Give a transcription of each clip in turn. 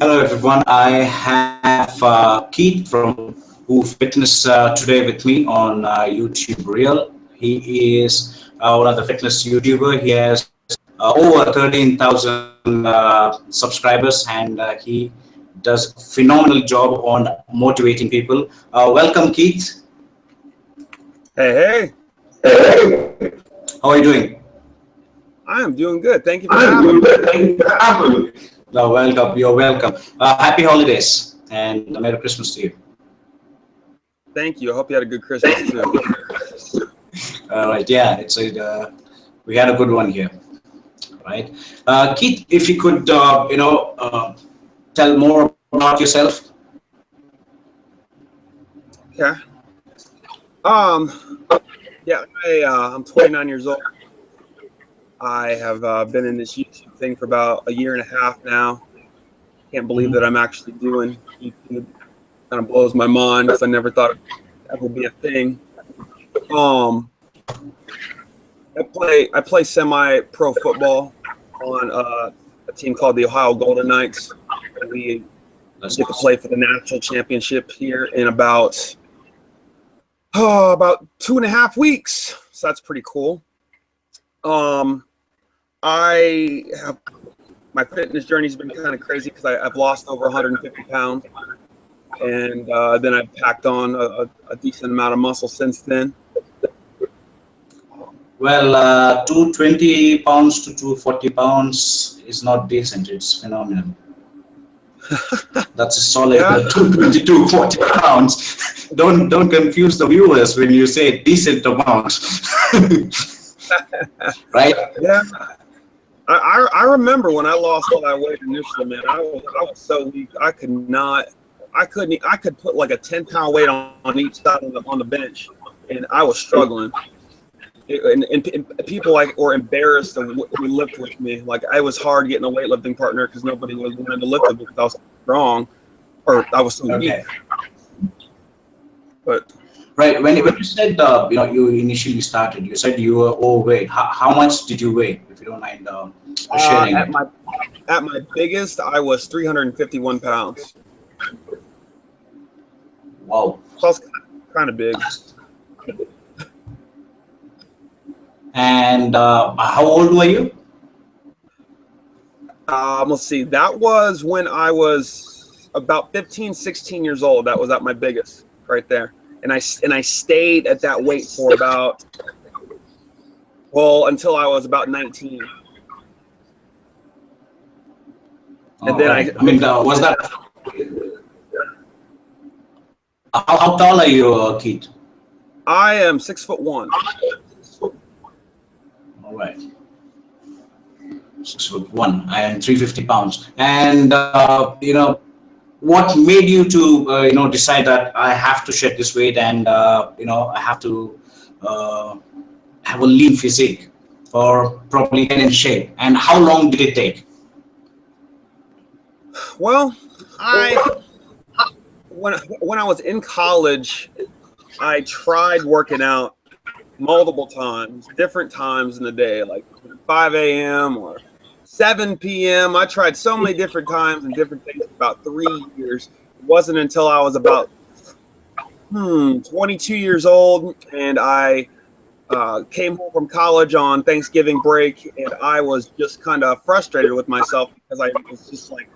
Hello, everyone. I have Keith from Who Fitness today with me on YouTube Real. He is one of the fitness YouTuber. He has over 13,000 subscribers, and he does a phenomenal job on motivating people. Welcome, Keith. Hey, hey, How are you doing? I am doing good. Thank you for having me. No, welcome. You're welcome. Happy holidays and Merry Christmas to you. Thank you. I hope you had a good Christmas too. All right. Yeah, we had a good one here. Right. Keith, if you could, tell more about yourself. Okay. Yeah, I'm 29 years old. I have been in this YouTube thing for about a year and a half now. Can't believe that I'm actually doing YouTube. Kind of blows my mind because I never thought that would be a thing. I play semi-pro football on a team called the Ohio Golden Knights. We That's get to awesome. play for the national championship here in about 2.5 weeks. So that's pretty cool. I have my fitness journey's been kind of crazy because I've lost over 150 pounds, and then I've packed on a decent amount of muscle since then. Well, 220 pounds to 240 pounds is not decent. It's phenomenal. That's a solid Yeah, 220 to 40 pounds. Don't confuse the viewers when you say decent amount. Right? yeah. I remember when I lost all that weight initially, man. I was so weak. I could put like a 10-pound weight on each side on the bench, and I was struggling. And people were embarrassed of who lived with me. Like, it was hard getting a weightlifting partner because nobody was willing to lift with me because I was strong or I was so weak. Okay. But Right. When you said you initially started, you said you were overweight. How much did you weigh, if you don't mind sharing at it? my biggest, I was 351 pounds. Wow. So I was kind of big. And how old were you? Let's see. That was when I was about 15, 16 years old. That was at my biggest right there. And I stayed at that weight for until I was about 19. And then Right. I mean, was that how tall are you, Keith? I am 6'1". All right. 6'1". I am 350 pounds. And what made you to decide that I have to shed this weight and I have to uh, have a lean physique or probably get in shape? And how long did it take? Well, when I was in college, I tried working out multiple times, different times in the day, like 5 a.m. or 7 p.m. I tried so many different times and different things for about 3 years. It wasn't until I was about 22 years old, and I came home from college on Thanksgiving break, and I was just kind of frustrated with myself because I was just like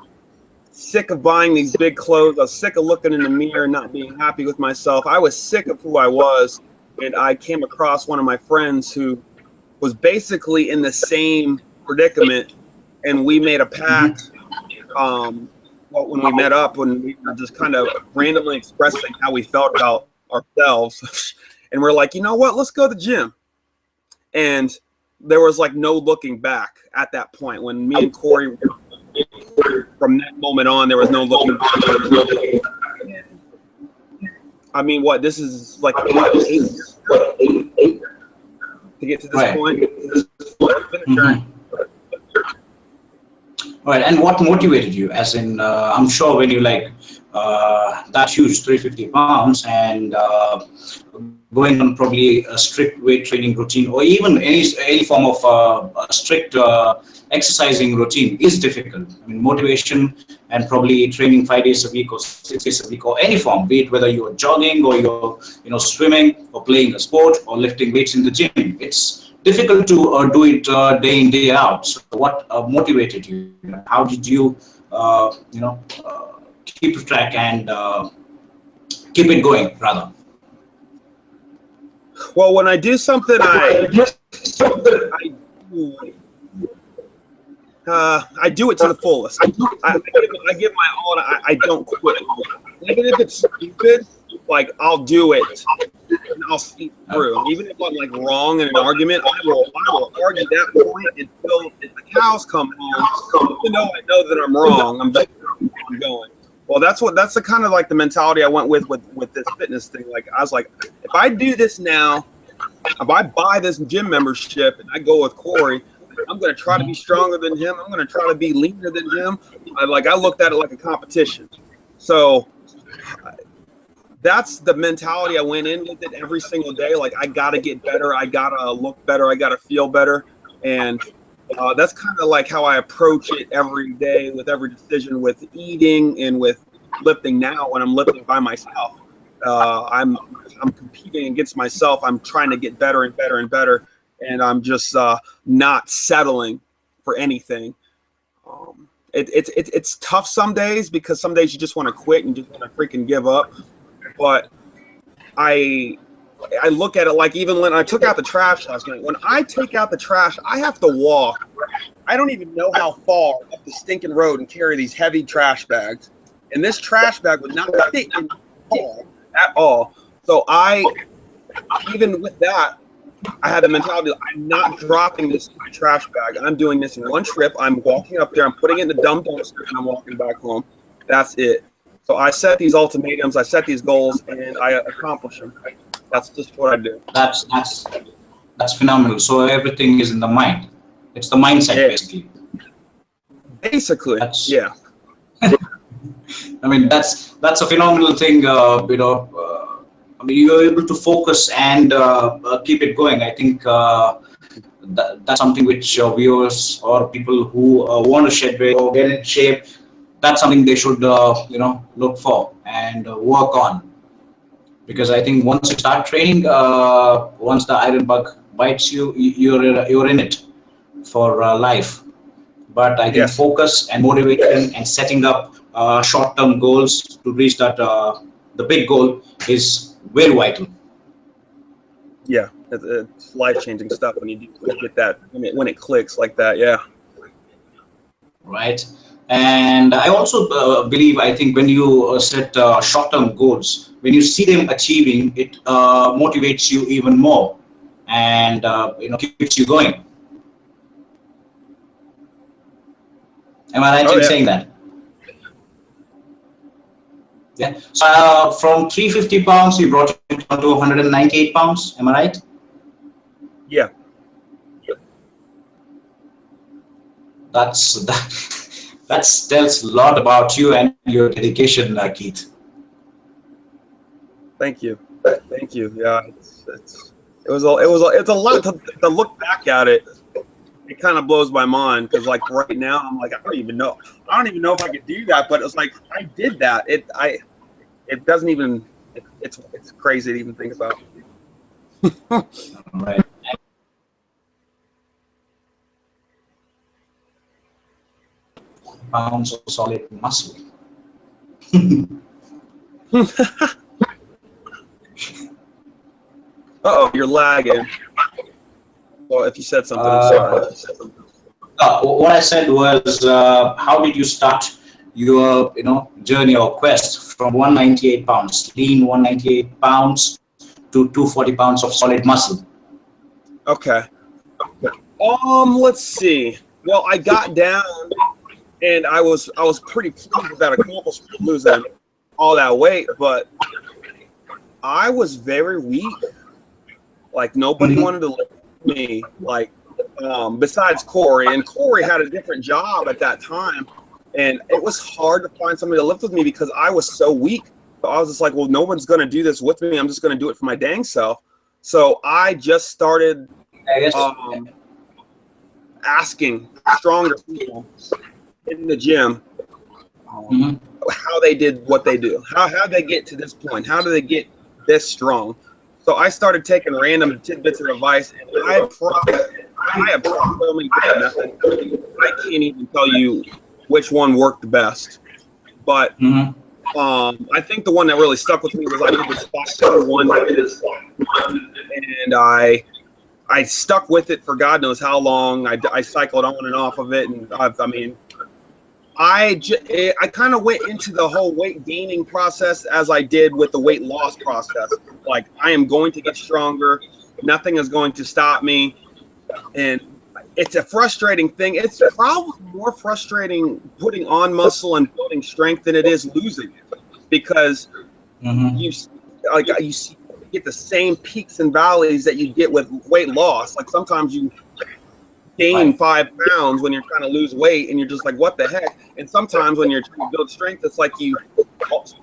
sick of buying these big clothes. I was sick of looking in the mirror and not being happy with myself. I was sick of who I was, and I came across one of my friends who was basically in the same predicament, and we made a pact when we met up, when we were just kind of randomly expressing how we felt about ourselves. And we're like, you know what, let's go to the gym. And there was like no looking back at that point. When me and Corey, from that moment on, there was no looking back. I mean, this is like 8 years to get to this Right. point. It's been a journey. All right. And what motivated you? As in, I'm sure when you that huge 350 pounds and going on probably a strict weight training routine, or even any form of a strict exercising routine is difficult. I mean, motivation and probably training 5 days a week or 6 days a week or any form, be it whether you're jogging or you're swimming or playing a sport or lifting weights in the gym. It's difficult to do it day in day out. So what motivated you? How did you keep track and keep it going rather? Well, when I do something, I do it to the fullest. I give my all. I don't quit. Even if it's stupid, like I'll do it and I'll see through. Even if I'm like wrong in an argument, I will argue that point until the cows come home. Even though I know that I'm wrong, I'm going. Well, that's the kind of like the mentality I went with this fitness thing. Like I was like, if I do this now, if I buy this gym membership and I go with Corey, I'm going to try to be stronger than him. I'm going to try to be leaner than him. I looked at it like a competition. So that's the mentality I went in with it every single day. Like I got to get better. I got to look better. I got to feel better. And that's kind of like how I approach it every day with every decision, with eating and with lifting now when I'm lifting by myself. I'm competing against myself. I'm trying to get better and better and better. And I'm just not settling for anything. It's tough some days because some days you just want to quit and just want to freaking give up. But I look at it like even when I took out the trash last night. When I take out the trash, I have to walk. I don't even know how far up the stinking road and carry these heavy trash bags. And this trash bag would not fit in at all. So even with that, I had the mentality, I'm not dropping this trash bag. I'm doing this in one trip. I'm walking up there. I'm putting it in the dumb dumpster, and I'm walking back home. That's it. So I set these ultimatums. I set these goals, and I accomplish them. That's just what I do. That's phenomenal. So everything is in the mind. It's the mindset, basically. Basically, yeah. I mean, that's a phenomenal thing. I mean, you're able to focus and keep it going. I think that's something which viewers or people who want to shed weight or get in shape, that's something they should look for and work on. Because I think once you start training, once the iron bug bites you, you're in it for life. But I think focus and motivation and setting up short-term goals to reach that the big goal is very vital. Yeah, it's life-changing stuff when you get that, when it clicks like that. Yeah. Right. And I also believe, I think when you set short-term goals, when you see them achieving, it motivates you even more and keeps you going. Am I right in saying that? Yeah. So from 350 pounds, you brought it down to 198 pounds. Am I right? Yeah. That tells a lot about you and your dedication, Keith. Thank you. Yeah, it's a lot to look back at it. It kind of blows my mind because like right now I'm like I don't even know if I could do that, but it's like I did that. It doesn't even it's crazy to even think about. Right. Pounds of solid muscle. Uh-oh, you're lagging. Well, if you said something, I'm sorry. What I said was, how did you start your journey or quest from 198 pounds, lean 198 pounds to 240 pounds of solid muscle? Okay. Let's see. Well, I got down, and I was pretty pleased with that accomplishment, losing all that weight, but I was very weak. Like nobody wanted to lift me, like besides Corey, and Corey had a different job at that time, and it was hard to find somebody to lift with me because I was so weak. So I was just like, well, no one's gonna do this with me. I'm just gonna do it for my dang self. So I just started I guess. asking stronger people in the gym Mhm. how they did what they do. How they get to this point? How do they get this strong? So I started taking random tidbits of advice, and I have tried so many different methods. I can't even tell you which one worked the best. But Mhm. I think the one that really stuck with me was I did this 5-1, and I stuck with it for God knows how long. I cycled on and off of it, and I kind of went into the whole weight gaining process as I did with the weight loss process. Like, I am going to get stronger. Nothing is going to stop me. And it's a frustrating thing. It's probably more frustrating putting on muscle and building strength than it is losing it, because Mhm. you get the same peaks and valleys that you get with weight loss. Like, sometimes you gain Right. 5 pounds when you're trying to lose weight, and you're just like, what the heck? And sometimes when you're trying to build strength, it's like you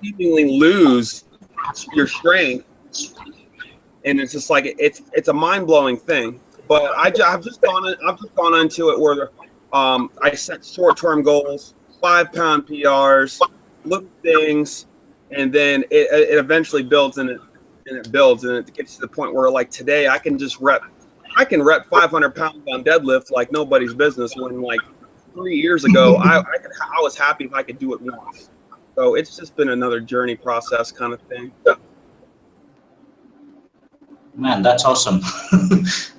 seemingly lose your strength, and it's just like it's a mind-blowing thing. But I've just gone into it where I set short-term goals, 5-pound PRs, little things, and then it eventually builds, and it builds, and it gets to the point where, like, today I can rep 500 pounds on deadlift like nobody's business, when, like, 3 years ago I was happy if I could do it once. So it's just been another journey process kind of thing. Man, that's awesome.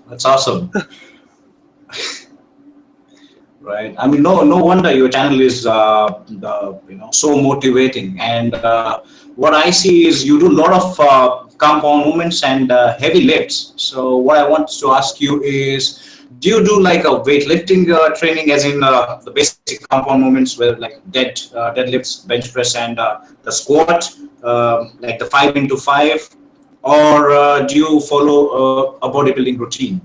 That's awesome. Right. I mean, no wonder your channel is, so motivating. And what I see is you do a lot of compound movements and heavy lifts. So what I want to ask you is, do you do like a weightlifting training, as in the basic compound movements, where like deadlifts, bench press, and the squat, like the 5 into 5, or do you follow a bodybuilding routine?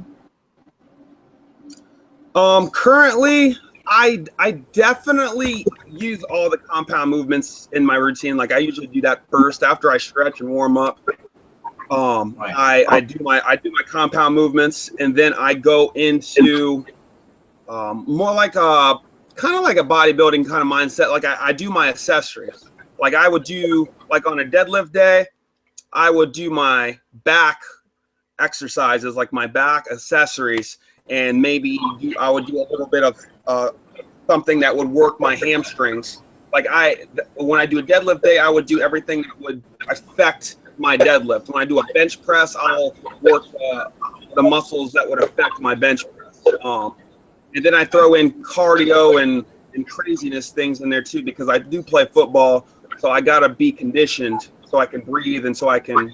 Currently, I definitely use all the compound movements in my routine. Like, I usually do that first after I stretch and warm up. Right. I do my compound movements, and then I go into more like a kind of like a bodybuilding kind of mindset. Like, I do my accessories. Like, I would do, like, on a deadlift day, I would do my back exercises, like my back accessories, and maybe I would do a little bit of something that would work my hamstrings. Like, when I do a deadlift day, I would do everything that would affect my deadlift. When I do a bench press, I'll work the muscles that would affect my bench press. And then I throw in cardio and craziness things in there too, because I do play football, so I gotta be conditioned so I can breathe and so I can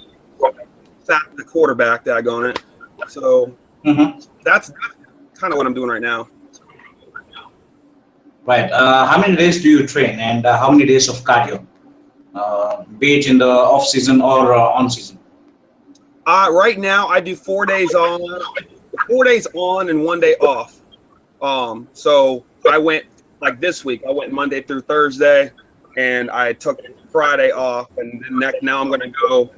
sack the quarterback that I go on it. So Mhm. that's kind of what I'm doing right now. Right. How many days do you train, and how many days of cardio, be it in the off season or on season? Right now I do 4 days on and 1 day off. So I went, like, this week, I went Monday through Thursday, and I took Friday off, and then now I'm going to go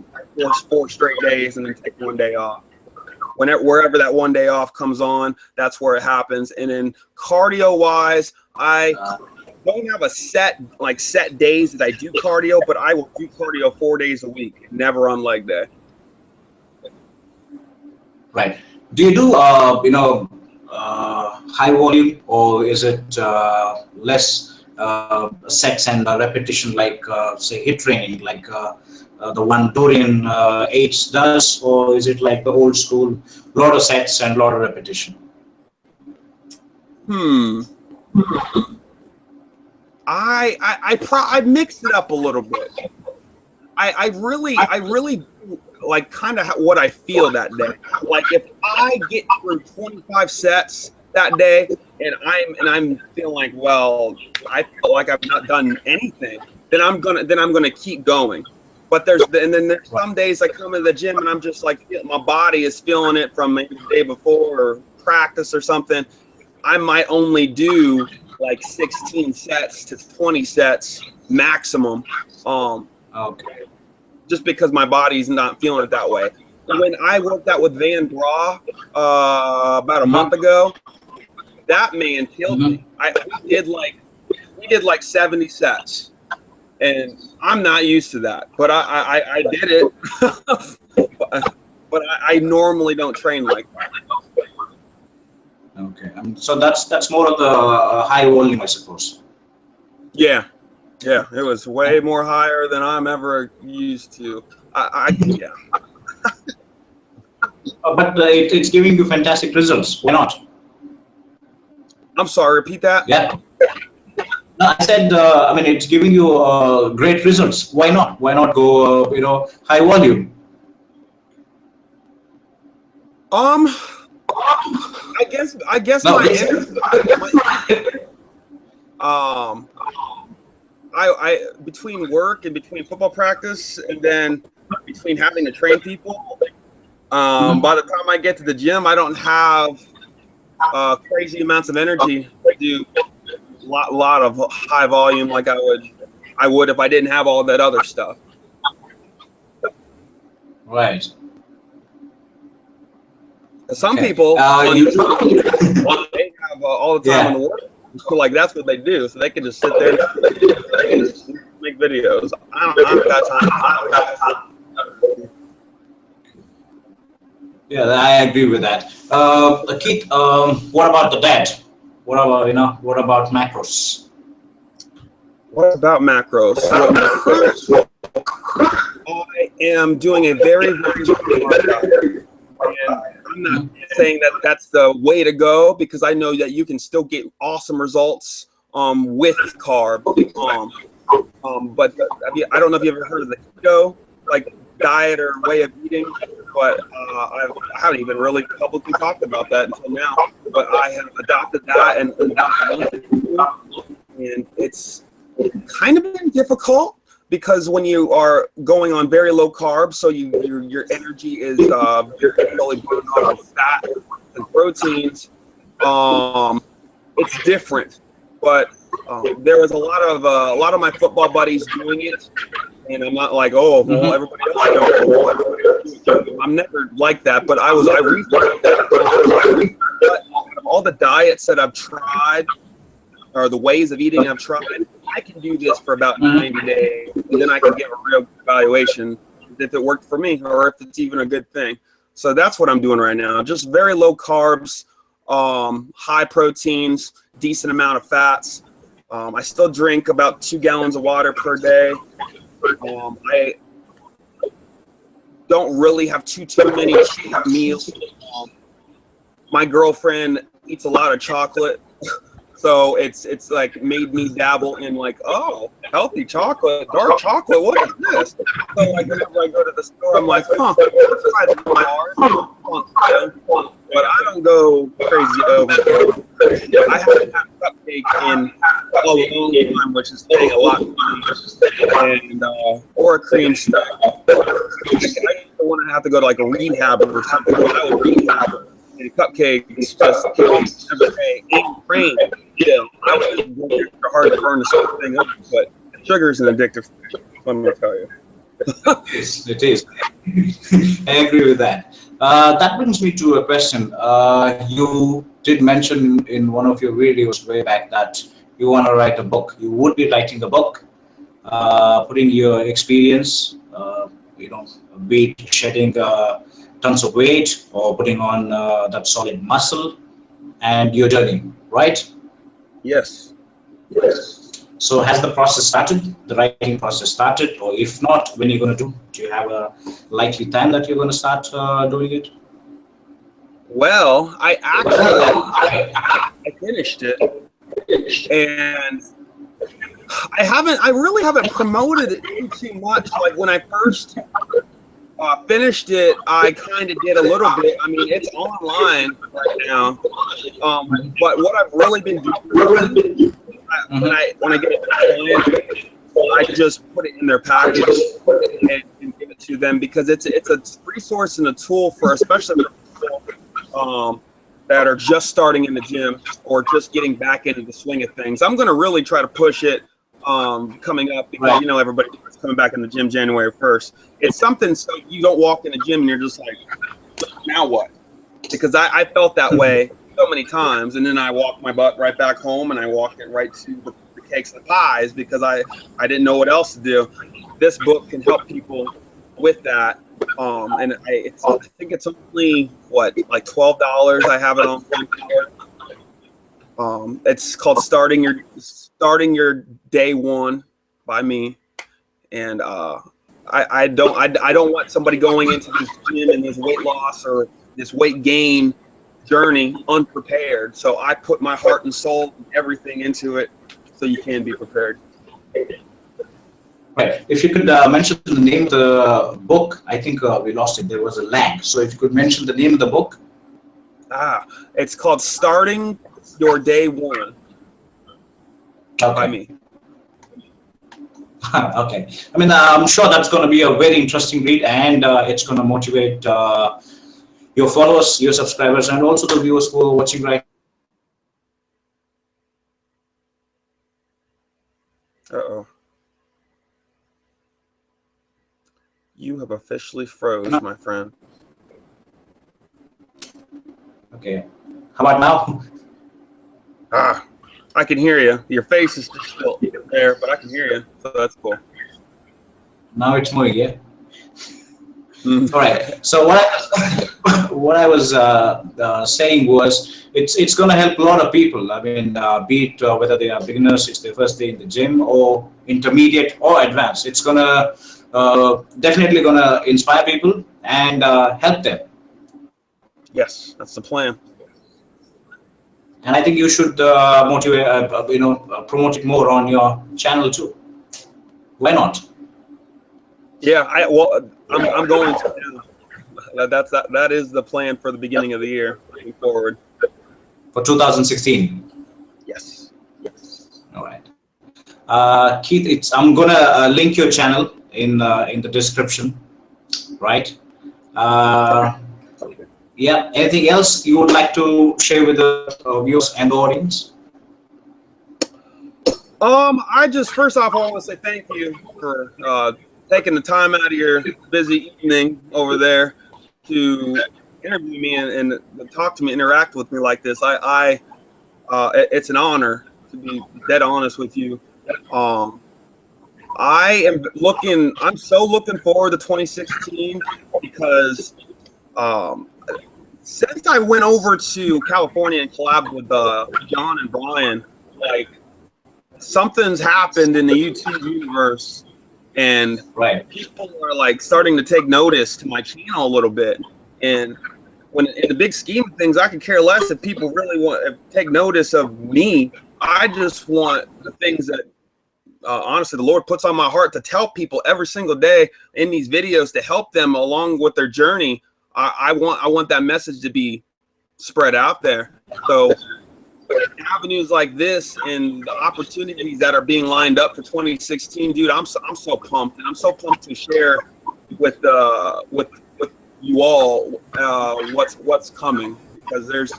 four straight days and then take 1 day off. Wherever that 1 day off comes on, that's where it happens. And then cardio wise, I don't have a set days that I do cardio, but I will do cardio 4 days a week, never on leg day. Right. Do you do high volume, or is it less sets and repetition, like say HIIT training, like the one Dorian H does, or is it like the old school, lot of sets and lot of repetition? I mixed it up a little bit. I really like kind of what I feel that day. Like, if I get through 25 sets that day and I'm feeling like, well, I feel like I've not done anything, then I'm gonna keep going. But there's some days I come into the gym and I'm just like, my body is feeling it from maybe the day before or practice or something. I might only do like 16 sets to 20 sets maximum. Okay. Just because my body's not feeling it that way. when I worked out with Van Bra about a month ago, that man killed me. We did like 70 sets, and I'm not used to that, but I did it. but I normally don't train like that. Okay, so that's more of the high volume, I suppose. Yeah, it was way more higher than I'm ever used to. Yeah. But it's giving you fantastic results. Why not? I'm sorry, repeat that. Yeah. No, I said, I mean, it's giving you great results. Why not? Why not go, high volume? I guess No, my energy, I between work and between football practice and then between having to train people, by the time I get to the gym, I don't have crazy amounts of energy to do a lot of high volume like I would if I didn't have all that other stuff. Right. Some Okay. people You, they have all the time in the world. So, like that's what they do. So they can just sit there and just make videos. I don't got time. yeah, I agree with that. Keith, what about the diet? What about what about macros? What about macros? I am doing a very, very hard diet. And I'm not saying that that's the way to go because I know that you can still get awesome results with carb. But I don't know if you ever heard of the keto diet or way of eating, but I haven't even really publicly talked about that until now. But I have adopted that and it's kind of been difficult. Because when you are going on very low carbs, so your energy is really burned off of fat and proteins, it's different. But there was a lot of my football buddies doing it, and I'm not like, oh, well, everybody else is doing it. I'm never like that. But I researched that. But all the diets that I've tried, or the ways of eating I've tried, I can do this for about 90 days, and then I can get a real evaluation if it worked for me or if it's even a good thing. So that's what I'm doing right now. Just very low carbs, high proteins, decent amount of fats. I still drink about 2 gallons of water per day. I don't really have too many cheap meals. My girlfriend eats a lot of chocolate. So it's like made me dabble in like, oh, healthy chocolate, dark chocolate, what is this? So like whenever I go to the store, I'm like, let's try this bars. But I don't go crazy over. I haven't had a cupcake in a long time, which is taking a lot of money, and or a cream stuff. I used to want to have to go to like a rehab or something. I would rehab. And cupcakes just every day in rain. I was extra hard to burn the sort thing up, but sugar is an addictive thing. Let me tell you. It is. I agree with that. That brings me to a question. You did mention in one of your videos way back that you want to write a book. You would be writing a book, putting your experience, be it shedding tons of weight or putting on that solid muscle and your journey, right? Yes. So has the process started, the writing process started, or if not, when you're going to do? Do you have a likely time that you're going to start doing it? Well, I finished it, and I really haven't promoted it too much. Like when I first finished it, I kind of did a little bit. I mean, it's online right now. But what I've really been doing when I get it, I just put it in their package and give it to them because it's a resource and a tool for especially people that are just starting in the gym or just getting back into the swing of things. I'm going to really try to push it coming up because everybody's coming back in the gym January 1st. It's something so you don't walk in the gym and you're just like, now what? Because I felt that way so many times, and then I walked my butt right back home and I walked it right to the cakes and the pies because I didn't know what else to do. This book can help people with that. And I think it's only like $12. I have it on. It's called Starting Your Day One by me, and I don't want somebody going into this gym and this weight loss or this weight gain journey unprepared. So I put my heart and soul and everything into it, so you can be prepared. Right. If you could mention the name of the book, I think we lost it. There was a lag. So if you could mention the name of the book. It's called Starting Your Day One by me. Okay. I mean, I'm sure that's going to be a very interesting read, and it's going to motivate your followers, your subscribers, and also the viewers who are watching right. Uh-oh. You have officially froze, my friend. Okay. How about now? I can hear you. Your face is just still there, but I can hear you, so that's cool. Now it's moving, yeah? All right. So what I was saying was it's going to help a lot of people. I mean, be it whether they are beginners, it's their first day in the gym, or intermediate or advanced. It's going to definitely going to inspire people and help them. Yes, that's the plan. And I think you should motivate, promote it more on your channel too. Why not? Yeah, I'm going to. That is the plan for the beginning of the year, moving forward. For 2016. Yes. All right. Keith, I'm gonna link your channel in the description, right? Yeah. Anything else you would like to share with the viewers and the audience? First off, I want to say thank you for taking the time out of your busy evening over there to interview me and talk to me, interact with me like this. It's an honor to be dead honest with you. I'm so looking forward to 2016 because since I went over to California and collabed with John and Brian, like something's happened in the YouTube universe, and people are like starting to take notice to my channel a little bit. And when in the big scheme of things, I could care less if people really want to take notice of me. I just want the things that honestly the Lord puts on my heart to tell people every single day in these videos to help them along with their journey. I want that message to be spread out there. So avenues like this and the opportunities that are being lined up for 2016, dude, I'm so pumped, and I'm so pumped to share with you all what's coming, because there's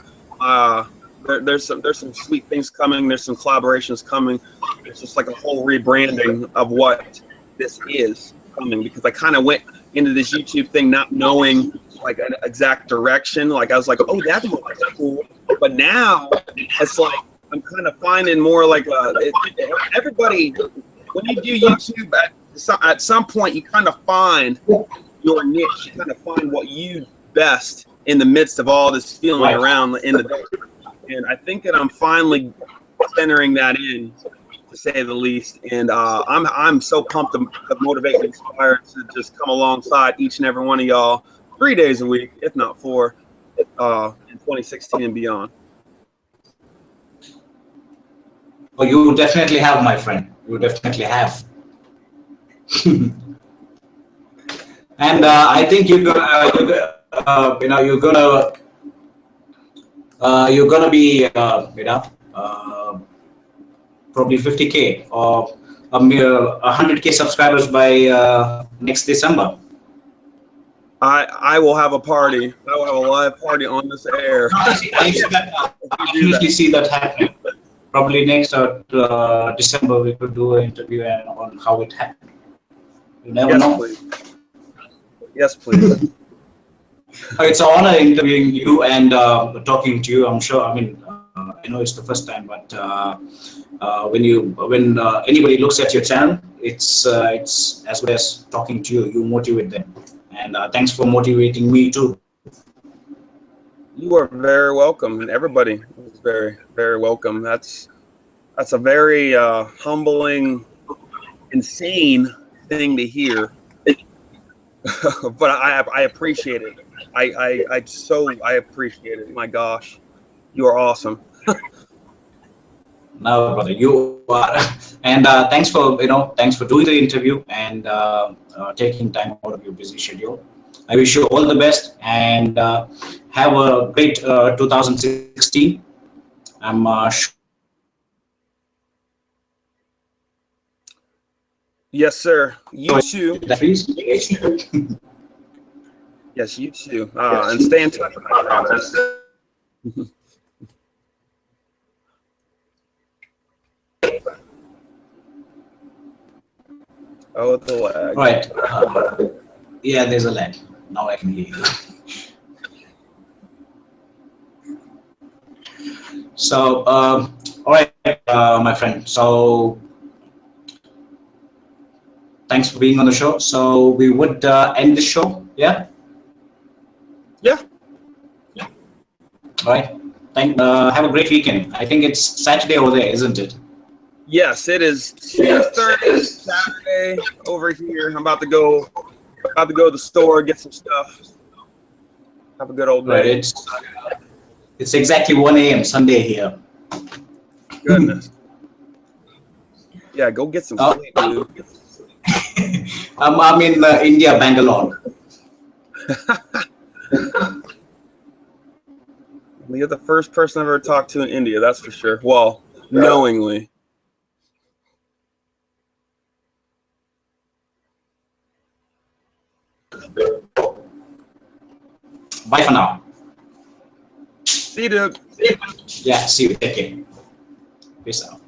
some sweet things coming. There's some collaborations coming. It's just like a whole rebranding of what this is coming, because I kind of went into this YouTube thing not knowing like an exact direction. Like I was like, oh, that's cool. But now it's like I'm kind of finding more like everybody, when you do YouTube at some point, you kind of find your niche. You kind of find what you best in the midst of all this feeling around in the day. And I think that I'm finally centering that in, to say the least. And I'm so pumped to motivate and inspire to just come alongside each and every one of y'all 3 days a week, if not 4, in 2016 and beyond. Oh, you definitely have, my friend. You definitely have. And I think you're gonna be probably 50K or a mere 100K subscribers by next December. I will have a party. I will have a live party on this air. I usually see that happening. probably next December we could do an interview on how it happened. You never Yes, know. please. Yes, please. It's an honor interviewing you and talking to you. I'm sure. I mean, I know it's the first time, but when anybody looks at your channel, it's as good as talking to you. You motivate them, and thanks for motivating me too. You are very welcome, and everybody is very, very welcome. That's a very humbling, insane thing to hear, but I appreciate it. I appreciate it. My gosh, you are awesome. No, brother, you are, and thanks for doing the interview and taking time out of your busy schedule. I wish you all the best and have a great 2016. I'm Yes, sir. You too. that please. Yes, you too. And stay in touch, my friend. Oh, the lag. Right. Yeah, there's a lag. Now I can hear you. So, all right, my friend. So, thanks for being on the show. So, we would end the show. Yeah. Yeah. All right. Have a great weekend. I think it's Saturday over there, isn't it? Yes, it is 2:30 Saturday over here. I'm about to go to the store, get some stuff. Have a good old day. Right. It's exactly 1 a.m. Sunday here. Goodness. Yeah, go get some sleep, dude. I'm in India, Bangalore. You're the first person I've ever talked to in India, that's for sure. Well, knowingly. Bye for now. See you, dude. Yeah, see you. Take care. Peace out.